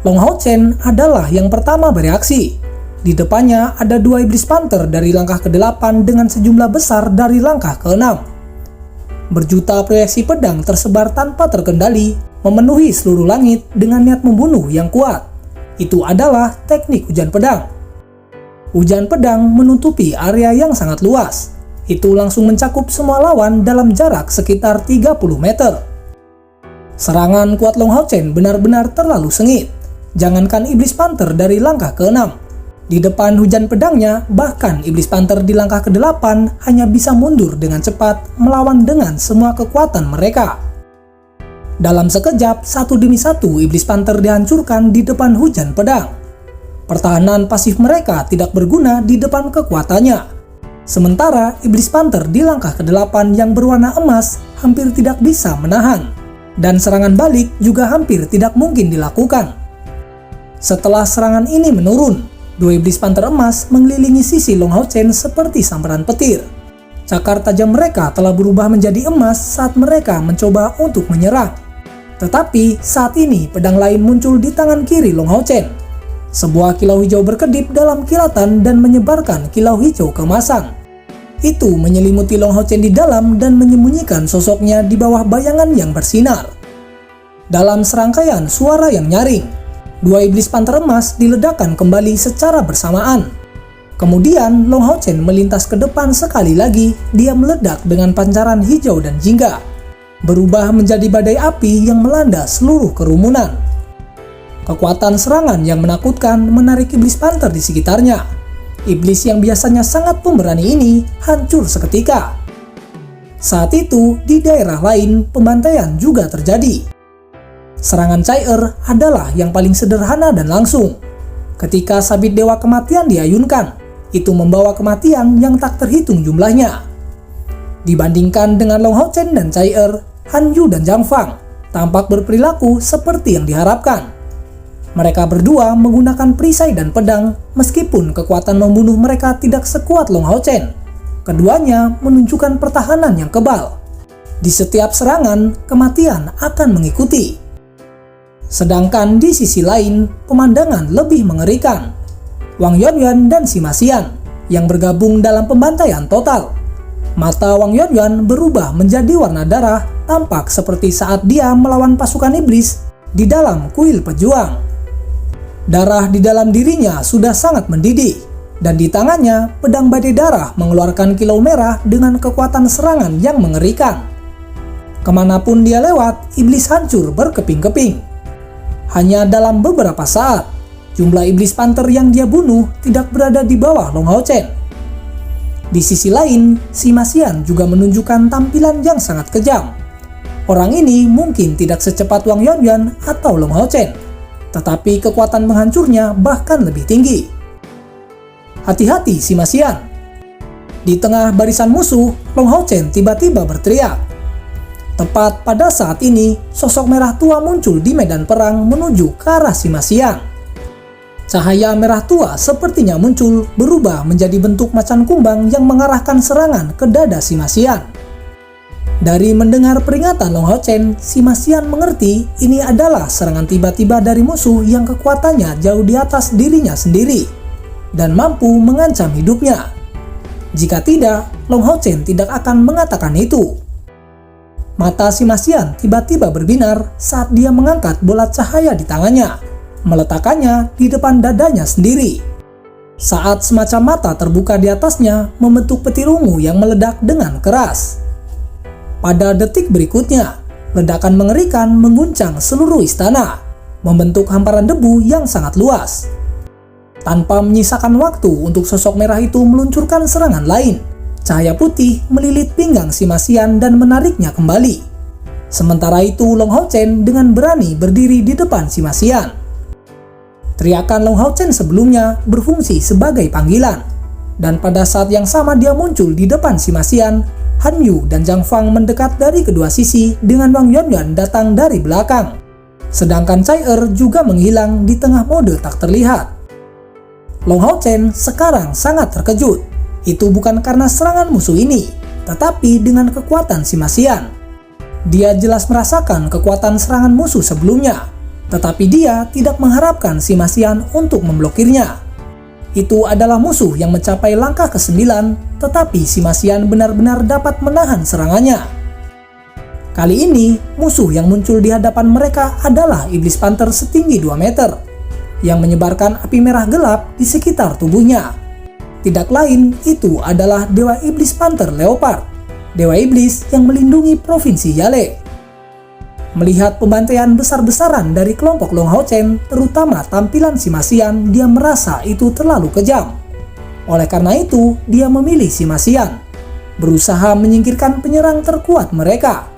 Long Hao Chen adalah yang pertama bereaksi. Di depannya ada 2 iblis panther dari langkah ke-8 dengan sejumlah besar dari langkah ke-6. Berjuta proyeksi pedang tersebar tanpa terkendali, memenuhi seluruh langit dengan niat membunuh yang kuat. Itu adalah teknik hujan pedang. Hujan pedang menutupi area yang sangat luas. Itu langsung mencakup semua lawan dalam jarak sekitar 30 meter. Serangan kuat Long Hao Chen benar-benar terlalu sengit. Jangankan iblis panther dari langkah ke-6. Di depan hujan pedangnya, bahkan iblis panther di langkah ke-8 hanya bisa mundur dengan cepat melawan dengan semua kekuatan mereka. Dalam sekejap, satu demi satu iblis panther dihancurkan di depan hujan pedang. Pertahanan pasif mereka tidak berguna di depan kekuatannya. Sementara iblis panther di langkah ke-8 yang berwarna emas hampir tidak bisa menahan. Dan serangan balik juga hampir tidak mungkin dilakukan. Setelah serangan ini menurun, 2 iblis panther emas mengelilingi sisi Long Hao Chen seperti sambaran petir. Cakar tajam mereka telah berubah menjadi emas saat mereka mencoba untuk menyerang. Tetapi saat ini pedang lain muncul di tangan kiri Long Hao Chen. Sebuah kilau hijau berkedip dalam kilatan dan menyebarkan kilau hijau keemasan. Itu menyelimuti Long Hao Chen di dalam dan menyembunyikan sosoknya di bawah bayangan yang bersinar. Dalam serangkaian suara yang nyaring, 2 iblis panther emas diledakkan kembali secara bersamaan. Kemudian Long Hao Chen melintas ke depan sekali lagi. Dia meledak dengan pancaran hijau dan jingga, berubah menjadi badai api yang melanda seluruh kerumunan. Kekuatan serangan yang menakutkan menarik iblis panther di sekitarnya. Iblis yang biasanya sangat pemberani ini hancur seketika. Saat itu, di daerah lain pembantaian juga terjadi. Serangan Chai-Er adalah yang paling sederhana dan langsung. Ketika sabit dewa kematian diayunkan, itu membawa kematian yang tak terhitung jumlahnya. Dibandingkan dengan Long Hao Chen dan Chai-Er, Han Yu dan Zhang Fang tampak berperilaku seperti yang diharapkan. Mereka berdua menggunakan perisai dan pedang, meskipun kekuatan membunuh mereka tidak sekuat Long Hao Chen. Keduanya menunjukkan pertahanan yang kebal. Di setiap serangan, kematian akan mengikuti. Sedangkan di sisi lain, pemandangan lebih mengerikan. Wang Yuanyuan dan Sima Xian yang bergabung dalam pembantaian total. Mata Wang Yuanyuan berubah menjadi warna darah, tampak seperti saat dia melawan pasukan iblis di dalam kuil pejuang. Darah di dalam dirinya sudah sangat mendidih, dan di tangannya pedang badai darah mengeluarkan kilau merah dengan kekuatan serangan yang mengerikan. Kemanapun dia lewat, iblis hancur berkeping-keping. Hanya dalam beberapa saat, jumlah iblis panther yang dia bunuh tidak berada di bawah Long Hao Chen. Di sisi lain, Sima Xian juga menunjukkan tampilan yang sangat kejam. Orang ini mungkin tidak secepat Wang Yuanyuan atau Long Hao Chen, tetapi kekuatan menghancurnya bahkan lebih tinggi. Hati-hati Sima Xian. Di tengah barisan musuh, Long Hao Chen tiba-tiba berteriak. Tepat pada saat ini, sosok merah tua muncul di medan perang menuju ke arah Sima Xian. Cahaya merah tua sepertinya muncul berubah menjadi bentuk macan kumbang yang mengarahkan serangan ke dada Sima Xian. Dari mendengar peringatan Long Hao Chen, Sima Xian mengerti ini adalah serangan tiba-tiba dari musuh yang kekuatannya jauh di atas dirinya sendiri dan mampu mengancam hidupnya. Jika tidak, Long Hao Chen tidak akan mengatakan itu. Mata Sima Xian tiba-tiba berbinar saat dia mengangkat bola cahaya di tangannya, meletakkannya di depan dadanya sendiri. Saat semacam mata terbuka di atasnya membentuk petir ungu yang meledak dengan keras. Pada detik berikutnya, ledakan mengerikan mengguncang seluruh istana, membentuk hamparan debu yang sangat luas. Tanpa menyisakan waktu untuk sosok merah itu meluncurkan serangan lain, cahaya putih melilit pinggang Sima Xian dan menariknya kembali. Sementara itu Long Hao Chen dengan berani berdiri di depan Sima Xian. Teriakan Long Hao Chen sebelumnya berfungsi sebagai panggilan. Dan pada saat yang sama dia muncul di depan Sima Xian, Han Yu dan Zhang Fang mendekat dari kedua sisi dengan Wang Yuanyuan datang dari belakang. Sedangkan Chai-Er juga menghilang di tengah mode tak terlihat. Long Hao Chen sekarang sangat terkejut. Itu bukan karena serangan musuh ini, tetapi dengan kekuatan Sima Xian. Dia jelas merasakan kekuatan serangan musuh sebelumnya. Tetapi dia tidak mengharapkan si Masian untuk memblokirnya. Itu adalah musuh yang mencapai langkah ke-9, tetapi si Masian benar-benar dapat menahan serangannya. Kali ini, musuh yang muncul di hadapan mereka adalah Iblis Panther setinggi 2 meter, yang menyebarkan api merah gelap di sekitar tubuhnya. Tidak lain, itu adalah Dewa Iblis Panther Leopard, Dewa Iblis yang melindungi Provinsi Yale. Melihat pembantaian besar-besaran dari kelompok Long Hao Chen, terutama tampilan si Masian, dia merasa itu terlalu kejam. Oleh karena itu, dia memilih si Masian, berusaha menyingkirkan penyerang terkuat mereka.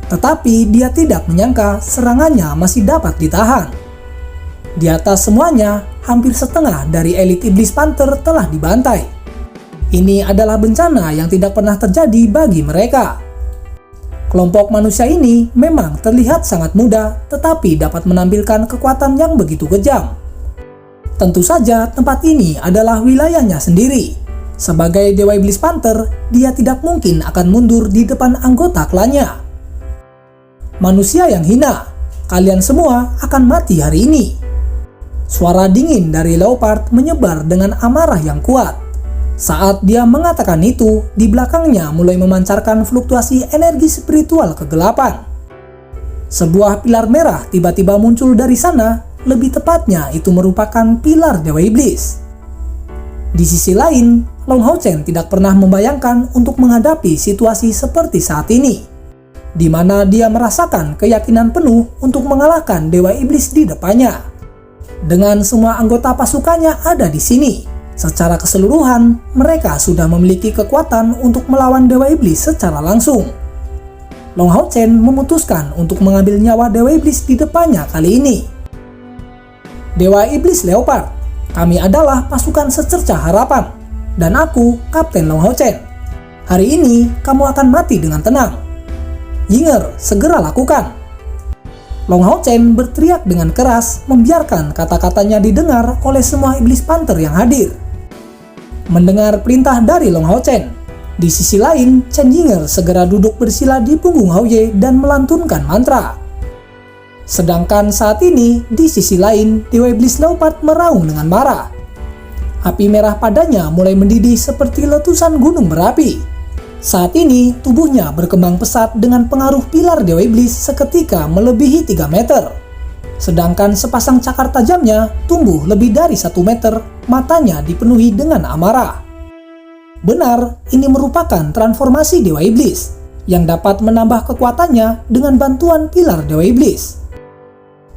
Tetapi dia tidak menyangka serangannya masih dapat ditahan. Di atas semuanya, hampir setengah dari elit Iblis Panther telah dibantai. Ini adalah bencana yang tidak pernah terjadi bagi mereka. Kelompok manusia ini memang terlihat sangat mudah, tetapi dapat menampilkan kekuatan yang begitu kejam. Tentu saja tempat ini adalah wilayahnya sendiri. Sebagai Dewa Iblis Panther, dia tidak mungkin akan mundur di depan anggota klannya. Manusia yang hina, kalian semua akan mati hari ini. Suara dingin dari Leopard menyebar dengan amarah yang kuat. Saat dia mengatakan itu, di belakangnya mulai memancarkan fluktuasi energi spiritual kegelapan. Sebuah pilar merah tiba-tiba muncul dari sana, lebih tepatnya itu merupakan pilar Dewa Iblis. Di sisi lain, Long Hao Chen tidak pernah membayangkan untuk menghadapi situasi seperti saat ini, di mana dia merasakan keyakinan penuh untuk mengalahkan Dewa Iblis di depannya. Dengan semua anggota pasukannya ada di sini, secara keseluruhan mereka sudah memiliki kekuatan untuk melawan Dewa Iblis secara langsung. Long Hao Chen memutuskan untuk mengambil nyawa Dewa Iblis di depannya kali ini. Dewa Iblis Leopard, kami adalah pasukan secerca harapan, dan aku Kapten Long Hao Chen. Hari ini kamu akan mati dengan tenang. Yinger, segera lakukan. Long Hao Chen berteriak dengan keras, membiarkan kata-katanya didengar oleh semua Iblis Panther yang hadir. Mendengar perintah dari Long Hao Chen, di sisi lain, Chen Yinger segera duduk bersila di punggung Hao Ye dan melantunkan mantra. Sedangkan saat ini, di sisi lain, Dewa Iblis Leopard meraung dengan marah. Api merah padanya mulai mendidih seperti letusan gunung berapi. Saat ini, tubuhnya berkembang pesat dengan pengaruh pilar Dewa Iblis seketika melebihi 3 meter. Sedangkan sepasang cakar tajamnya tumbuh lebih dari 1 meter, matanya dipenuhi dengan amarah. Benar, ini merupakan transformasi Dewa Iblis, yang dapat menambah kekuatannya dengan bantuan pilar Dewa Iblis.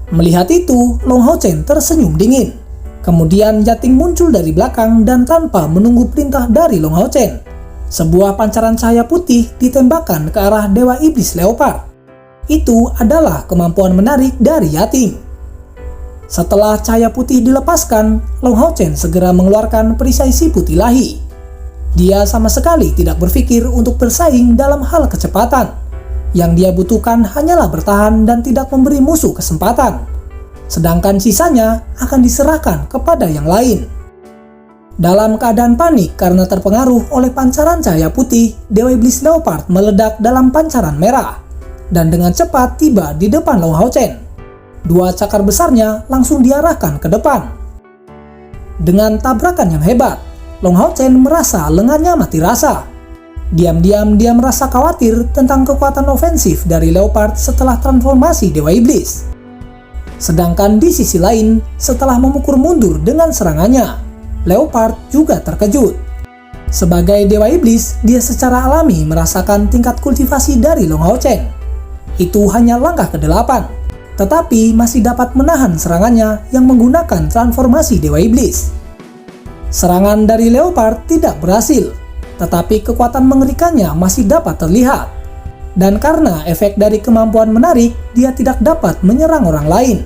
Melihat itu, Long Hao Chen tersenyum dingin. Kemudian Jating muncul dari belakang dan tanpa menunggu perintah dari Long Hao Chen, sebuah pancaran cahaya putih ditembakkan ke arah Dewa Iblis Leopard. Itu adalah kemampuan menarik dari Yating. Setelah cahaya putih dilepaskan, Long Hao Chen segera mengeluarkan perisai Sipu Tilahi. Dia sama sekali tidak berpikir untuk bersaing dalam hal kecepatan. Yang dia butuhkan hanyalah bertahan dan tidak memberi musuh kesempatan. Sedangkan sisanya akan diserahkan kepada yang lain. Dalam keadaan panik karena terpengaruh oleh pancaran cahaya putih, Dewa Iblis Leopard meledak dalam pancaran merah dan dengan cepat tiba di depan Long Hao Chen. 2 cakar besarnya langsung diarahkan ke depan. Dengan tabrakan yang hebat, Long Hao Chen merasa lengannya mati rasa. Diam-diam dia merasa khawatir tentang kekuatan ofensif dari Leopard setelah transformasi Dewa Iblis. Sedangkan di sisi lain, setelah memukul mundur dengan serangannya, Leopard juga terkejut. Sebagai Dewa Iblis, dia secara alami merasakan tingkat kultivasi dari Long Hao Chen. Itu hanya langkah ke-8, tetapi masih dapat menahan serangannya yang menggunakan transformasi Dewa Iblis. Serangan dari Leopard tidak berhasil, tetapi kekuatan mengerikannya masih dapat terlihat. Dan karena efek dari kemampuan menarik, dia tidak dapat menyerang orang lain.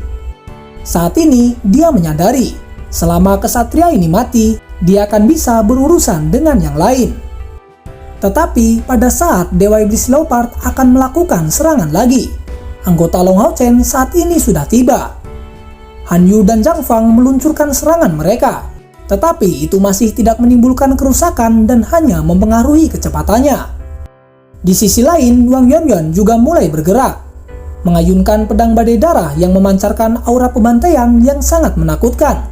Saat ini, dia menyadari selama kesatria ini mati, dia akan bisa berurusan dengan yang lain. Tetapi pada saat Dewa Iblis Leopard akan melakukan serangan lagi, anggota Long Hao Chen saat ini sudah tiba. Han Yu dan Zhang Fang meluncurkan serangan mereka, tetapi itu masih tidak menimbulkan kerusakan dan hanya mempengaruhi kecepatannya. Di sisi lain, Wang Yuanyuan juga mulai bergerak. mengayunkan pedang badai darah yang memancarkan aura pembantaian yang sangat menakutkan.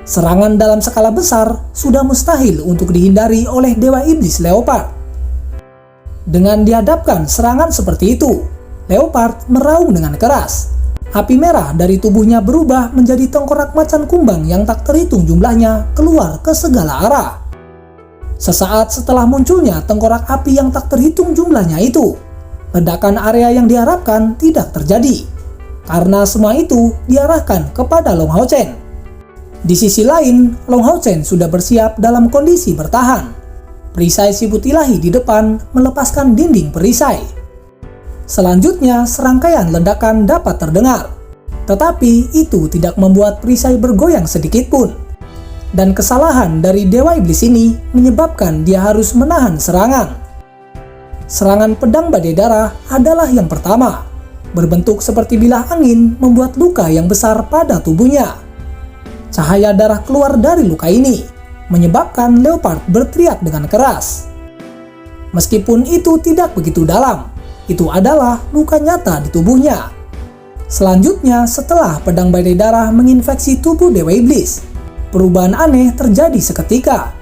Serangan dalam skala besar sudah mustahil untuk dihindari oleh Dewa Iblis Leopard. Dengan dihadapkan serangan seperti itu, Leopard meraung dengan keras. Api merah dari tubuhnya berubah menjadi tengkorak macan kumbang yang tak terhitung jumlahnya keluar ke segala arah. Sesaat setelah munculnya tengkorak api yang tak terhitung jumlahnya itu, ledakan area yang diharapkan tidak terjadi, karena semua itu diarahkan kepada Long Hao Chen. Di sisi lain, Long Hao Chen sudah bersiap dalam kondisi bertahan. Perisai siput ilahi di depan melepaskan dinding perisai. Selanjutnya, serangkaian ledakan dapat terdengar, tetapi itu tidak membuat perisai bergoyang sedikit pun. Dan kesalahan dari Dewa Iblis ini menyebabkan dia harus menahan serangan. Serangan pedang badai darah adalah yang pertama. Berbentuk seperti bilah angin membuat luka yang besar pada tubuhnya. Cahaya darah keluar dari luka ini, menyebabkan Leopard berteriak dengan keras. Meskipun itu tidak begitu dalam, itu adalah luka nyata di tubuhnya. Selanjutnya, setelah pedang badai darah menginfeksi tubuh Dewa Iblis, perubahan aneh terjadi seketika.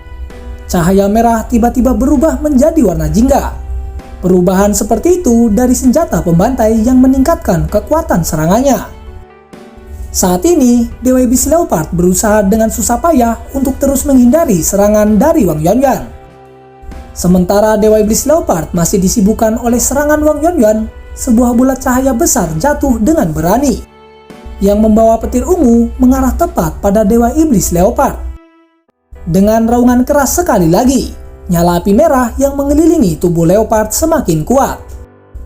Cahaya merah tiba-tiba berubah menjadi warna jingga. Perubahan seperti itu dari senjata pembantai yang meningkatkan kekuatan serangannya. Saat ini, Dewa Iblis Leopard berusaha dengan susah payah untuk terus menghindari serangan dari Wang Yuanyuan. Sementara Dewa Iblis Leopard masih disibukkan oleh serangan Wang Yuanyuan, sebuah bulat cahaya besar jatuh dengan berani, yang membawa petir ungu mengarah tepat pada Dewa Iblis Leopard. Dengan raungan keras sekali lagi, nyala api merah yang mengelilingi tubuh Leopard semakin kuat.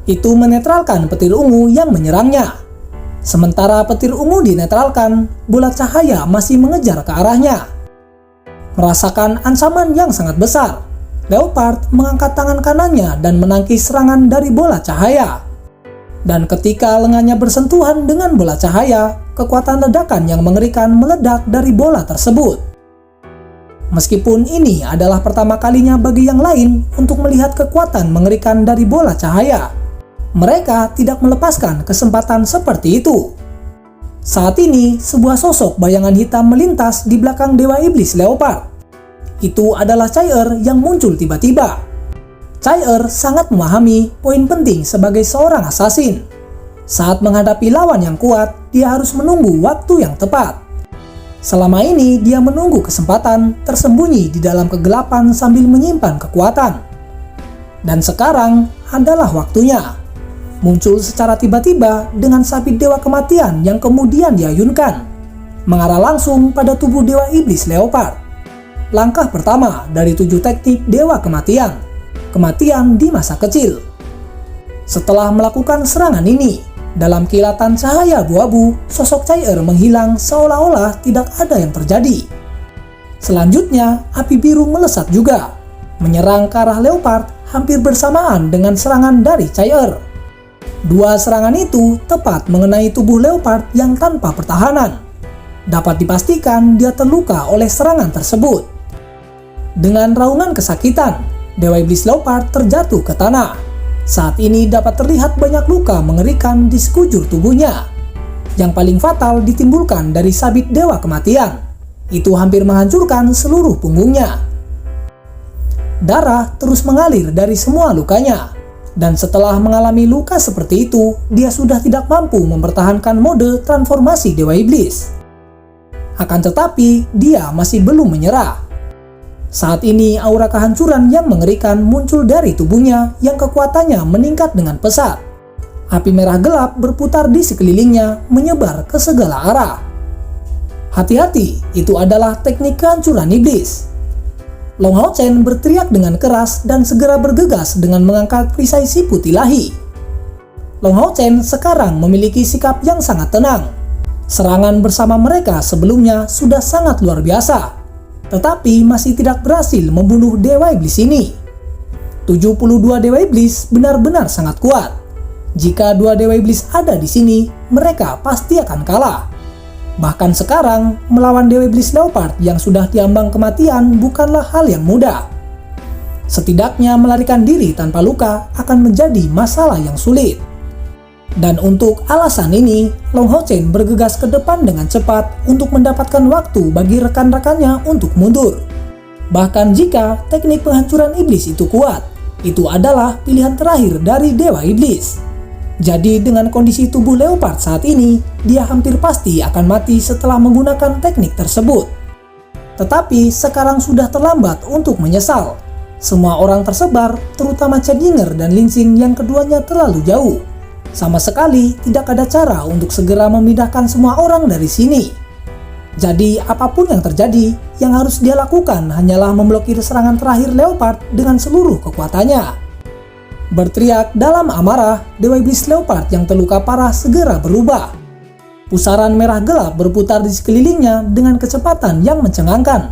Itu menetralkan petir ungu yang menyerangnya. Sementara petir ungu dinetralkan, bulat cahaya masih mengejar ke arahnya. Merasakan ancaman yang sangat besar, Leopard mengangkat tangan kanannya dan menangkis serangan dari bola cahaya. Dan ketika lengannya bersentuhan dengan bola cahaya, kekuatan ledakan yang mengerikan meledak dari bola tersebut. Meskipun ini adalah pertama kalinya bagi yang lain untuk melihat kekuatan mengerikan dari bola cahaya, mereka tidak melepaskan kesempatan seperti itu. Saat ini, sebuah sosok bayangan hitam melintas di belakang Dewa Iblis Leopard. Itu adalah Chai-Er yang muncul tiba-tiba. Chai-Er sangat memahami poin penting sebagai seorang assassin. Saat menghadapi lawan yang kuat, dia harus menunggu waktu yang tepat. Selama ini dia menunggu kesempatan tersembunyi di dalam kegelapan sambil menyimpan kekuatan. Dan sekarang adalah waktunya. Muncul secara tiba-tiba dengan sabit Dewa Kematian yang kemudian diayunkan, mengarah langsung pada tubuh Dewa Iblis Leopard. Langkah pertama dari 7 teknik Dewa Kematian, kematian di masa kecil. Setelah melakukan serangan ini, dalam kilatan cahaya abu-abu, sosok Chai-Er menghilang seolah-olah tidak ada yang terjadi. Selanjutnya, api biru melesat juga, menyerang ke arah Leopard hampir bersamaan dengan serangan dari Chai-Er. Dua serangan itu tepat mengenai tubuh Leopard yang tanpa pertahanan. Dapat dipastikan dia terluka oleh serangan tersebut. Dengan raungan kesakitan, Dewa Iblis Leopard terjatuh ke tanah. Saat ini dapat terlihat banyak luka mengerikan di sekujur tubuhnya. Yang paling fatal ditimbulkan dari sabit Dewa Kematian. Itu hampir menghancurkan seluruh punggungnya. Darah terus mengalir dari semua lukanya. Dan setelah mengalami luka seperti itu, dia sudah tidak mampu mempertahankan mode transformasi Dewa Iblis. Akan tetapi, dia masih belum menyerah. Saat ini aura kehancuran yang mengerikan muncul dari tubuhnya yang kekuatannya meningkat dengan pesat. Api merah gelap berputar di sekelilingnya menyebar ke segala arah. Hati-hati, itu adalah teknik kehancuran iblis. Long Hao Chen berteriak dengan keras dan segera bergegas dengan mengangkat perisai siput ilahi. Long Hao Chen sekarang memiliki sikap yang sangat tenang. Serangan bersama mereka sebelumnya sudah sangat luar biasa, tetapi masih tidak berhasil membunuh Dewa Iblis ini. 72 Dewa Iblis benar-benar sangat kuat. Jika 2 Dewa Iblis ada di sini, mereka pasti akan kalah. Bahkan sekarang, melawan Dewa Iblis Leopard yang sudah diambang kematian bukanlah hal yang mudah. Setidaknya melarikan diri tanpa luka akan menjadi masalah yang sulit. Dan untuk alasan ini, Long Hao Chen bergegas ke depan dengan cepat untuk mendapatkan waktu bagi rekan-rekannya untuk mundur. Bahkan jika teknik penghancuran iblis itu kuat, itu adalah pilihan terakhir dari Dewa Iblis. Jadi dengan kondisi tubuh Leopard saat ini, dia hampir pasti akan mati setelah menggunakan teknik tersebut. Tetapi sekarang sudah terlambat untuk menyesal. Semua orang tersebar, terutama Cadinger dan Lin Xin yang keduanya terlalu jauh. Sama sekali tidak ada cara untuk segera memindahkan semua orang dari sini. Jadi apapun yang terjadi, yang harus dia lakukan hanyalah memblokir serangan terakhir Leopard dengan seluruh kekuatannya. Berteriak dalam amarah, Dewa Iblis Leopard yang terluka parah segera berubah. Pusaran merah gelap berputar di sekelilingnya dengan kecepatan yang mencengangkan.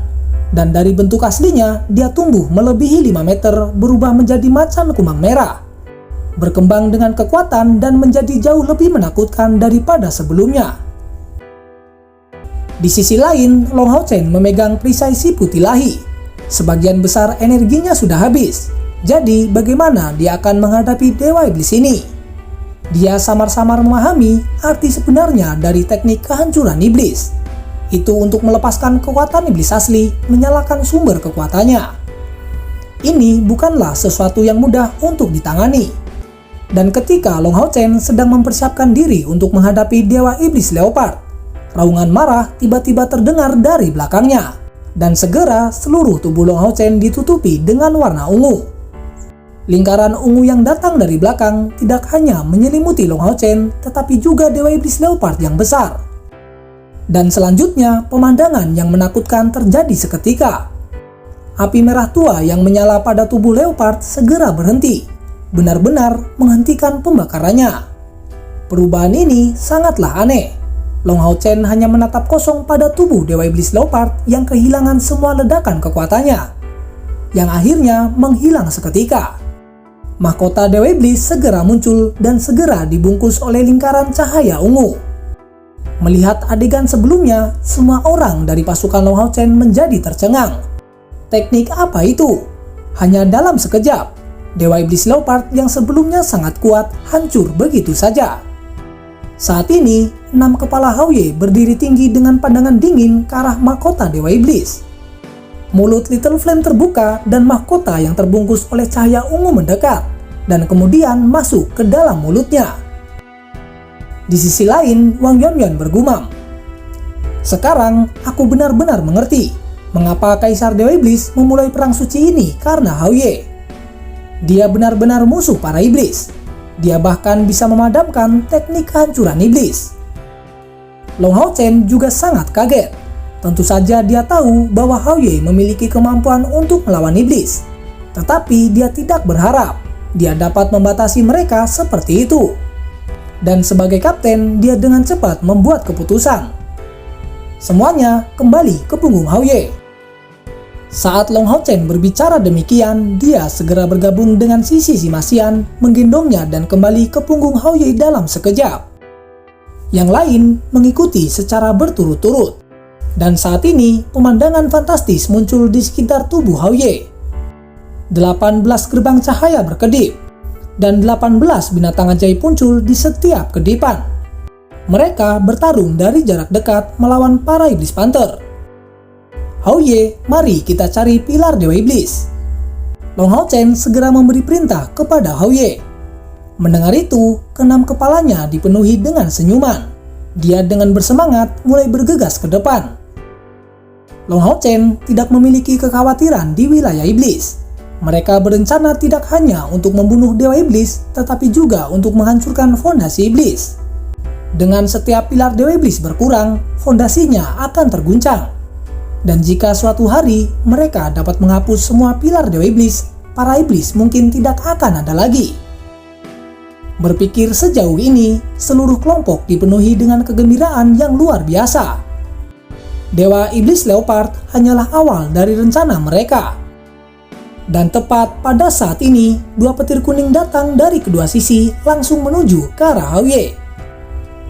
Dan dari bentuk aslinya, dia tumbuh melebihi 5 meter berubah menjadi macan kumbang merah. Berkembang dengan kekuatan dan menjadi jauh lebih menakutkan daripada sebelumnya. Di sisi lain, Long Hao Chen memegang perisai Sipu Tilahi. Sebagian besar energinya sudah habis. Jadi bagaimana dia akan menghadapi Dewa Iblis ini? Dia samar-samar memahami arti sebenarnya dari teknik kehancuran iblis. Itu untuk melepaskan kekuatan iblis asli, menyalakan sumber kekuatannya. Ini bukanlah sesuatu yang mudah untuk ditangani. Dan ketika Long Hao Chen sedang mempersiapkan diri untuk menghadapi Dewa Iblis Leopard, raungan marah tiba-tiba terdengar dari belakangnya. Dan segera seluruh tubuh Long Hao Chen ditutupi dengan warna ungu. Lingkaran ungu yang datang dari belakang tidak hanya menyelimuti Long Hao Chen, tetapi juga Dewa Iblis Leopard yang besar. Dan selanjutnya, pemandangan yang menakutkan terjadi seketika. Api merah tua yang menyala pada tubuh Leopard segera berhenti. Benar-benar menghentikan pembakarannya. Perubahan ini sangatlah aneh. Long Hao Chen hanya menatap kosong pada tubuh Dewa Iblis Leopard yang kehilangan semua ledakan kekuatannya, yang akhirnya menghilang seketika. Mahkota Dewa Iblis segera muncul dan segera dibungkus oleh lingkaran cahaya ungu. Melihat adegan sebelumnya, semua orang dari pasukan Long Hao Chen menjadi tercengang. Teknik apa itu? Hanya dalam sekejap, Dewa Iblis Leopard yang sebelumnya sangat kuat hancur begitu saja. Saat ini, 6 kepala Hao Ye berdiri tinggi dengan pandangan dingin ke arah mahkota Dewa Iblis. Mulut Little Flame terbuka dan mahkota yang terbungkus oleh cahaya ungu mendekat dan kemudian masuk ke dalam mulutnya. Di sisi lain, Wang Yuanyuan bergumam, "Sekarang aku benar-benar mengerti mengapa Kaisar Dewa Iblis memulai perang suci ini karena Hao Ye. Dia benar-benar musuh para iblis. Dia bahkan bisa memadamkan teknik kehancuran iblis." Long Hao Chen juga sangat kaget. Tentu saja dia tahu bahwa Hao Ye memiliki kemampuan untuk melawan iblis. Tetapi dia tidak berharap dia dapat membatasi mereka seperti itu. Dan sebagai kapten, dia dengan cepat membuat keputusan. Semuanya kembali ke punggung Hao Ye. Saat Long Hao Chen berbicara demikian, dia segera bergabung dengan Sisi Simasian, menggendongnya dan kembali ke punggung Hao Ye dalam sekejap. Yang lain mengikuti secara berturut-turut. Dan saat ini, pemandangan fantastis muncul di sekitar tubuh Hao Ye. 18 gerbang cahaya berkedip, dan 18 binatang ajaib muncul di setiap kedipan. Mereka bertarung dari jarak dekat melawan para iblis panther. "Hao Ye, mari kita cari pilar Dewa Iblis." Long Hao Chen segera memberi perintah kepada Hao Ye. Mendengar itu, keenam kepalanya dipenuhi dengan senyuman. Dia dengan bersemangat mulai bergegas ke depan. Long Hao Chen tidak memiliki kekhawatiran di wilayah iblis. Mereka berencana tidak hanya untuk membunuh Dewa Iblis, tetapi juga untuk menghancurkan fondasi iblis. Dengan setiap pilar Dewa Iblis berkurang, fondasinya akan terguncang. Dan jika suatu hari mereka dapat menghapus semua pilar Dewa Iblis, para iblis mungkin tidak akan ada lagi. Berpikir sejauh ini, seluruh kelompok dipenuhi dengan kegembiraan yang luar biasa. Dewa Iblis Leopard hanyalah awal dari rencana mereka. Dan tepat pada saat ini, 2 petir kuning datang dari kedua sisi langsung menuju ke arah Hao Ye.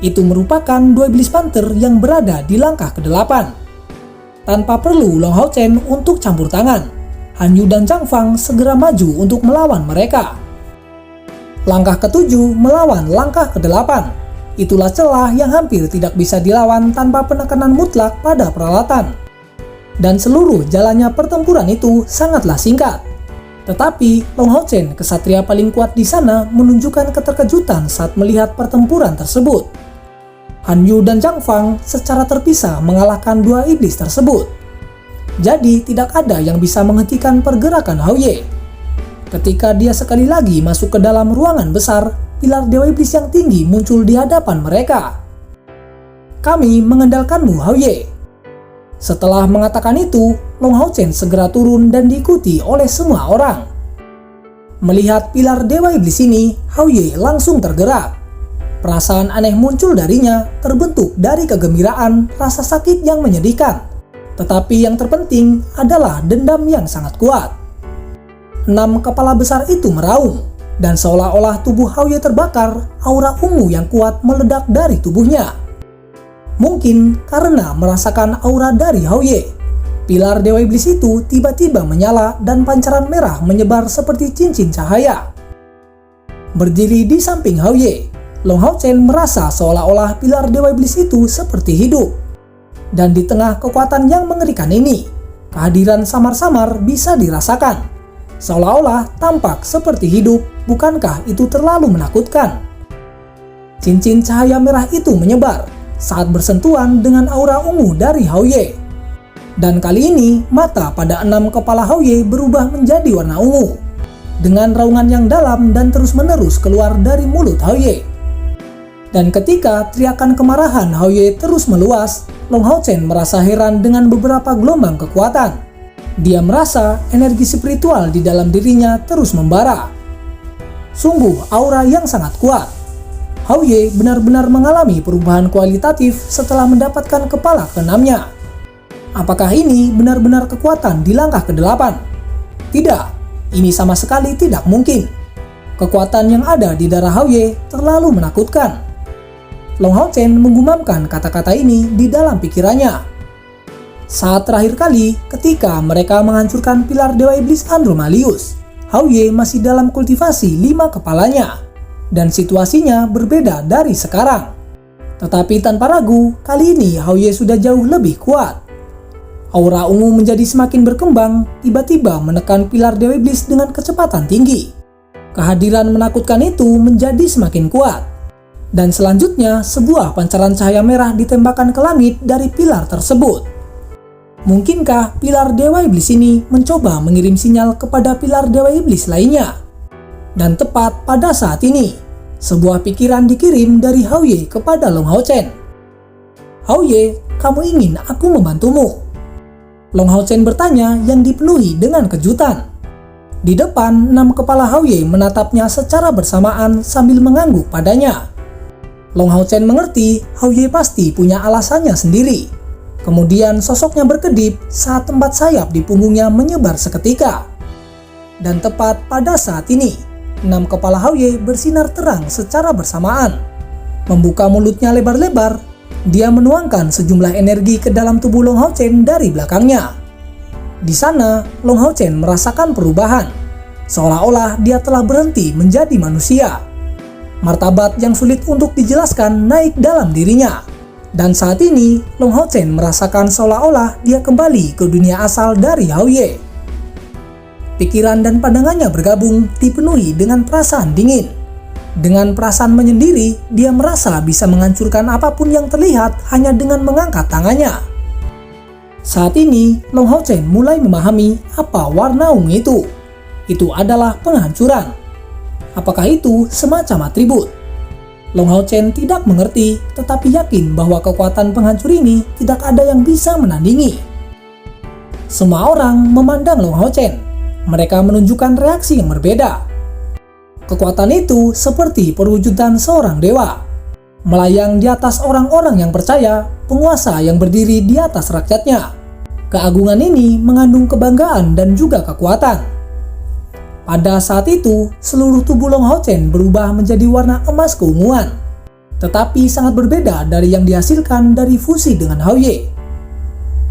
Itu merupakan 2 iblis panther yang berada di langkah ke-8. Tanpa perlu Long Hao Chen untuk campur tangan, Han Yu dan Zhang Fang segera maju untuk melawan mereka. Langkah ketujuh melawan langkah ke-8. Itulah celah yang hampir tidak bisa dilawan tanpa penekanan mutlak pada peralatan. Dan seluruh jalannya pertempuran itu sangatlah singkat. Tetapi Long Hao Chen, kesatria paling kuat di sana, menunjukkan keterkejutan saat melihat pertempuran tersebut. Han Yu dan Zhang Fang secara terpisah mengalahkan dua iblis tersebut. Jadi tidak ada yang bisa menghentikan pergerakan Hao Ye. Ketika dia sekali lagi masuk ke dalam ruangan besar, pilar Dewa Iblis yang tinggi muncul di hadapan mereka. "Kami mengandalkanmu, Hao Ye." Setelah mengatakan itu, Long Hao Chen segera turun dan diikuti oleh semua orang. Melihat pilar Dewa Iblis ini, Hao Ye langsung tergerak. Perasaan aneh muncul darinya, terbentuk dari kegembiraan, rasa sakit yang menyedihkan. Tetapi yang terpenting adalah dendam yang sangat kuat. 6 kepala besar itu meraung, dan seolah-olah tubuh Hao Ye terbakar, aura ungu yang kuat meledak dari tubuhnya. Mungkin karena merasakan aura dari Hao Ye, pilar Dewa Iblis itu tiba-tiba menyala dan pancaran merah menyebar seperti cincin cahaya. Berdiri di samping Hao Ye, Long Hao Chen merasa seolah-olah pilar Dewa Iblis itu seperti hidup. Dan di tengah kekuatan yang mengerikan ini, kehadiran samar-samar bisa dirasakan. Seolah-olah tampak seperti hidup, bukankah itu terlalu menakutkan? Cincin cahaya merah itu menyebar saat bersentuhan dengan aura ungu dari Hao Ye. Dan kali ini, mata pada 6 kepala Hao Ye berubah menjadi warna ungu, dengan raungan yang dalam dan terus-menerus keluar dari mulut Hao Ye. Dan ketika teriakan kemarahan Hao Ye terus meluas, Long Hao Chen merasa heran dengan beberapa gelombang kekuatan. Dia merasa energi spiritual di dalam dirinya terus membara. Sungguh aura yang sangat kuat. Hao Ye benar-benar mengalami perubahan kualitatif setelah mendapatkan kepala ke-6-nya. Apakah ini benar-benar kekuatan di langkah ke-8? Tidak, ini sama sekali tidak mungkin. Kekuatan yang ada di darah Hao Ye terlalu menakutkan. Long Hao Chen menggumamkan kata-kata ini di dalam pikirannya. Saat terakhir kali ketika mereka menghancurkan pilar Dewa Iblis Andromalius, Hao Ye masih dalam kultivasi 5 kepalanya, dan situasinya berbeda dari sekarang. Tetapi tanpa ragu, kali ini Hao Ye sudah jauh lebih kuat. Aura ungu menjadi semakin berkembang, tiba-tiba menekan pilar Dewa Iblis dengan kecepatan tinggi. Kehadiran menakutkan itu menjadi semakin kuat. Dan selanjutnya, sebuah pancaran cahaya merah ditembakkan ke langit dari pilar tersebut. Mungkinkah pilar Dewa Iblis ini mencoba mengirim sinyal kepada pilar Dewa Iblis lainnya? Dan tepat pada saat ini, sebuah pikiran dikirim dari Hao Ye kepada Long Hao Chen. "Hao Ye, kamu ingin aku membantumu?" Long Hao Chen bertanya yang dipenuhi dengan kejutan. Di depan, 6 kepala Hao Ye menatapnya secara bersamaan sambil mengangguk padanya. Long Hao Chen mengerti Hao Ye pasti punya alasannya sendiri. Kemudian sosoknya berkedip saat 4 sayap di punggungnya menyebar seketika. Dan tepat pada saat ini, 6 kepala Hao Ye bersinar terang secara bersamaan. Membuka mulutnya lebar-lebar, dia menuangkan sejumlah energi ke dalam tubuh Long Hao Chen dari belakangnya. Di sana, Long Hao Chen merasakan perubahan, seolah-olah dia telah berhenti menjadi manusia. Martabat yang sulit untuk dijelaskan naik dalam dirinya. Dan saat ini, Long Hao Chen merasakan seolah-olah dia kembali ke dunia asal dari Hao Ye. Pikiran dan pandangannya bergabung, dipenuhi dengan perasaan dingin. Dengan perasaan menyendiri, dia merasa bisa menghancurkan apapun yang terlihat hanya dengan mengangkat tangannya. Saat ini, Long Hao Chen mulai memahami apa warna ungu itu. Itu adalah penghancuran. Apakah itu semacam atribut? Long Hao Chen tidak mengerti, tetapi yakin bahwa kekuatan penghancur ini tidak ada yang bisa menandingi. Semua orang memandang Long Hao Chen. Mereka menunjukkan reaksi yang berbeda. Kekuatan itu seperti perwujudan seorang dewa, melayang di atas orang-orang yang percaya, penguasa yang berdiri di atas rakyatnya. Keagungan ini mengandung kebanggaan dan juga kekuatan. Pada saat itu, seluruh tubuh Long Hao Chen berubah menjadi warna emas keunguan, tetapi sangat berbeda dari yang dihasilkan dari fusi dengan Hao Ye.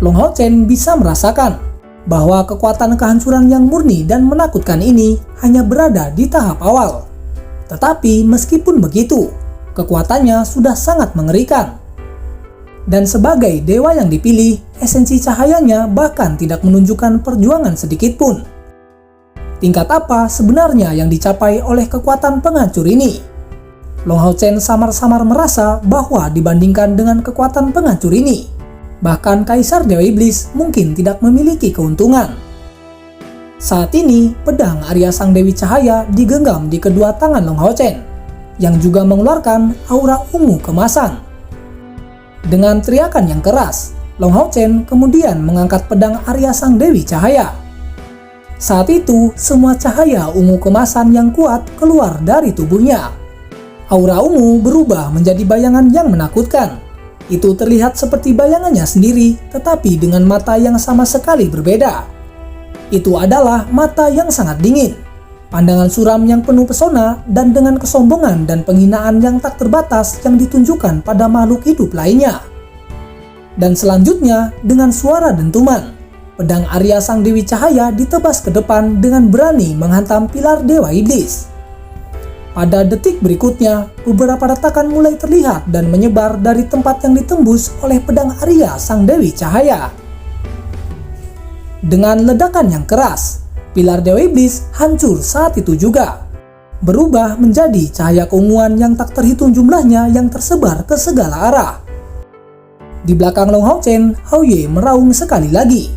Long Hao Chen bisa merasakan bahwa kekuatan kehancuran yang murni dan menakutkan ini hanya berada di tahap awal. Tetapi meskipun begitu, kekuatannya sudah sangat mengerikan. Dan sebagai dewa yang dipilih, esensi cahayanya bahkan tidak menunjukkan perjuangan sedikit pun. Tingkat apa sebenarnya yang dicapai oleh kekuatan penghancur ini? Long Hao Chen samar-samar merasa bahwa dibandingkan dengan kekuatan penghancur ini, bahkan Kaisar Dewa Iblis mungkin tidak memiliki keuntungan. Saat ini, pedang Arya Sang Dewi Cahaya digenggam di kedua tangan Long Hao Chen, yang juga mengeluarkan aura ungu kemasan. Dengan teriakan yang keras, Long Hao Chen kemudian mengangkat pedang Arya Sang Dewi Cahaya. Saat itu, semua cahaya ungu kemasan yang kuat keluar dari tubuhnya. Aura ungu berubah menjadi bayangan yang menakutkan. Itu terlihat seperti bayangannya sendiri, tetapi dengan mata yang sama sekali berbeda. Itu adalah mata yang sangat dingin, pandangan suram yang penuh pesona, dan dengan kesombongan dan penghinaan yang tak terbatas yang ditunjukkan pada makhluk hidup lainnya. Dan selanjutnya, dengan suara dentuman, pedang Arya Sang Dewi Cahaya ditebas ke depan dengan berani menghantam pilar Dewa Iblis. Pada detik berikutnya, beberapa retakan mulai terlihat dan menyebar dari tempat yang ditembus oleh pedang Arya Sang Dewi Cahaya. Dengan ledakan yang keras, pilar Dewa Iblis hancur saat itu juga, berubah menjadi cahaya keunguan yang tak terhitung jumlahnya yang tersebar ke segala arah. Di belakang Long Hao Chen, Hao Ye meraung sekali lagi.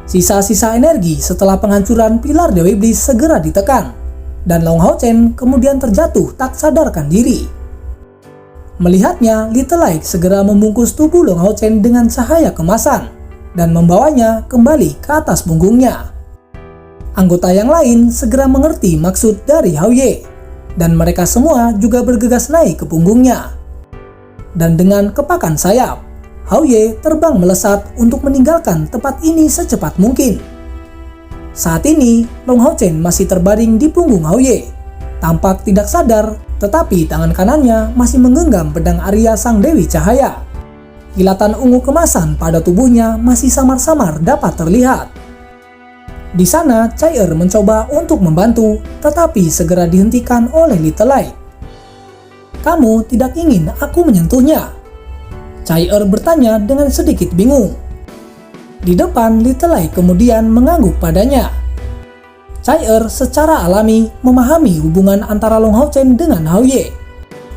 Sisa-sisa energi setelah penghancuran pilar Dewa Iblis segera ditekan, dan Long Hao Chen kemudian terjatuh tak sadarkan diri. Melihatnya, Little Light segera membungkus tubuh Long Hao Chen dengan cahaya kemasan dan membawanya kembali ke atas punggungnya. Anggota yang lain segera mengerti maksud dari Hao Ye, dan mereka semua juga bergegas naik ke punggungnya. Dan dengan kepakan sayap, Hao Ye terbang melesat untuk meninggalkan tempat ini secepat mungkin. Saat ini, Long Hao Chen masih terbaring di punggung Hao Ye, tampak tidak sadar, tetapi tangan kanannya masih menggenggam pedang Arya Sang Dewi Cahaya. Kilatan ungu kemasan pada tubuhnya masih samar-samar dapat terlihat. Di sana, Chai-Er mencoba untuk membantu, tetapi segera dihentikan oleh Little Light. "Kamu tidak ingin aku menyentuhnya?" Chai-Er bertanya dengan sedikit bingung. Di depan, Little Light kemudian mengangguk padanya. Chai-Er secara alami memahami hubungan antara Long Hao Chen dengan Hao Ye.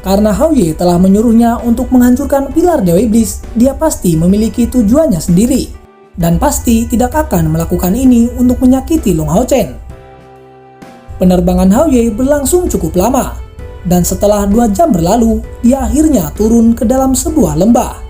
Karena Hao Ye telah menyuruhnya untuk menghancurkan pilar Dewa Iblis, dia pasti memiliki tujuannya sendiri, dan pasti tidak akan melakukan ini untuk menyakiti Long Hao Chen. Penerbangan Hao Ye berlangsung cukup lama, dan setelah 2 jam berlalu, dia akhirnya turun ke dalam sebuah lembah.